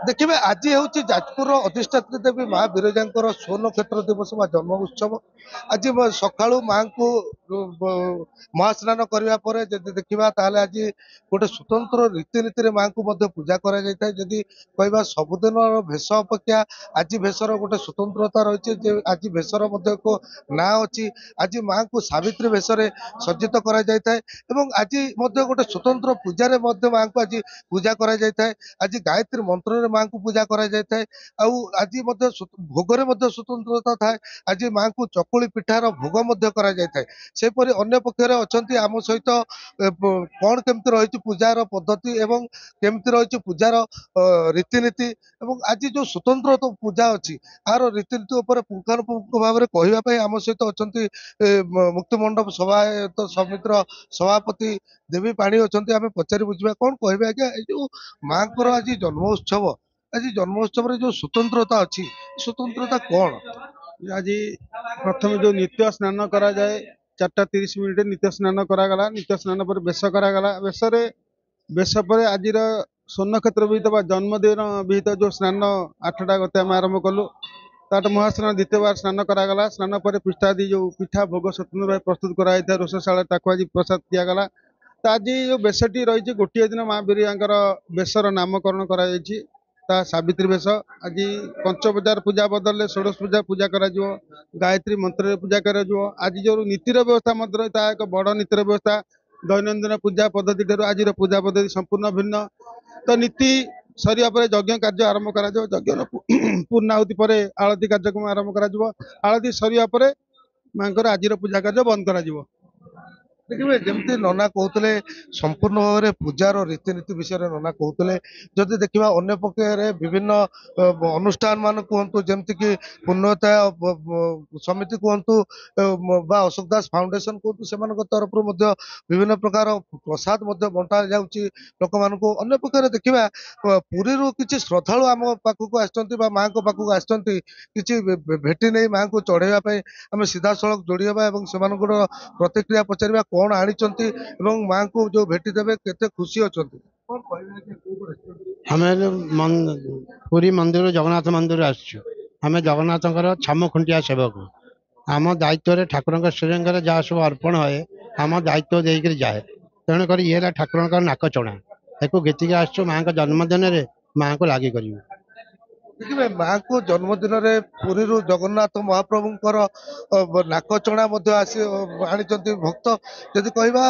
देखिए आज हूँ जाजपुर अधिष्ठात्री देवी माँ विरजा स्वर्ण क्षेत्र दिवस जन्म उत्सव आज सका माँ को महास्नान करने देखा आज गोटे स्वतंत्र रीतिनीति माँ को पूजा करी कह सबुदिन भेष अपेक्षा आज भेषर गोटे स्वतंत्रता रही आज भेषर एक ना अच्छी आज माँ को सावित्री भेष सज्जित कर आज गोटे स्वतंत्र पूजा माँ को आज पूजा कर आज गायत्री मंत्र माँ को पूजा करा आज भोगरे स्वतंत्रता थाए आज माँ को चकुली पिठार भोग सेपरी अन्य पक्ष अच्छा आम सहित कौन केमती रही पूजार पद्धति एवं केमती रही पूजार रीतिनीति आज जो स्वतंत्र पूजा अच्छी आर रीतिनीति पुंखानुपुंख भाव में कहवाई आम सहित अच्छा मुक्तिमंडप सभायत समितिर सभापति देवी पाणी अच्छा आम पचारि बुझा कौन कहे आज्ञा जो माँ को आज जन्मोत्सव जो स्वतंत्रता अच्छी स्वतंत्रता कौन आज प्रथम जो नित्य स्नान करा जाए 4:30 नित्य स्नान करागला नित्य स्नान पर बेश करागला बेश पर आज स्वर्ण क्षेत्र विहित जन्मदिन विहित जो स्नान 8टा गते आम आरंभ कलु ताट महास्नान द्वितीय बार स्नान करागला स्नान पर पृष्ठादि जो पिठा भोग स्वतंत्र भाव प्रस्तुत कराई रोषशाला आज प्रसाद दिगला तो आज जो बेशटी रही गोटे दिन माँ बिरिया बेशर नामकरण करा सावित्री बेश आज पंचबजार पूजा बदल षोड़श पूजा पूजा कर गायत्री मंत्र पूजा कर आज जो नीतिर व्यवस्था एक बड़ नीतिर व्यवस्था दैनंदिन पूजा पद्धति ठार आज पूजा पद्धति संपूर्ण भिन्न तो नीति सरिया पर यज्ञ कार्य आरंभ कर यज्ञ पूर्णाहुति पर आलती कार्यक्रम आरंभ कर आलती सरिया पर माँ आज पूजा कार्य बंद कर देखिए जमती नना कहते संपूर्ण भाव में पूजार रीतिनीति विषय नना कहते जदि देखा अन्य पक्ष विभिन्न अनुष्ठान मान कहतु जमती कि पुण्यता समिति कहतु अशोक दास फाउंडेशन कहतु से तरफ विभिन्न प्रकार प्रसाद बंटा जाऊँगी लोक मान अन्य पक्ष देखा पुरी किसी श्रद्धालु आम पाखक आसती माँ को पाखक आसती किसी भेटी नहीं माँ को चढ़ाई आम सीधा सड़क जोड़वा और प्रतिक्रिया पचार कौन आनी माँ को जो भेटी देवे केते खुशी अच्छा हमें पुरी मंदिर जगन्नाथ मंदिर आम जगन्नाथ छाम खुंटिया सेवक आम दायित्व ठाकुर श्रीरंग जहाँ सब अर्पण हुए आम दायित्व देकर जाए तेणुक ये ठाकुर नाकचଣା एक गीतिक आस माँ जन्मदिन में माँ को लगी कर देखिए माँ को जन्मदिन में पुरी जगन्नाथ महाप्रभुंर नाकचଣା आसी आनी भक्त जदि कहवा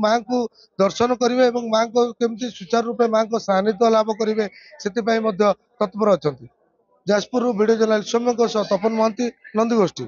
माँ को दर्शन करेंगे माँ को केमती सुचारू रूपे माँ को सानिध्य लाभ करेंगे से तत्पर अच्छा जाजपुर वीडियो जर्नलिस्ट सौम्य तपन महांती नंदीगोष्ठी।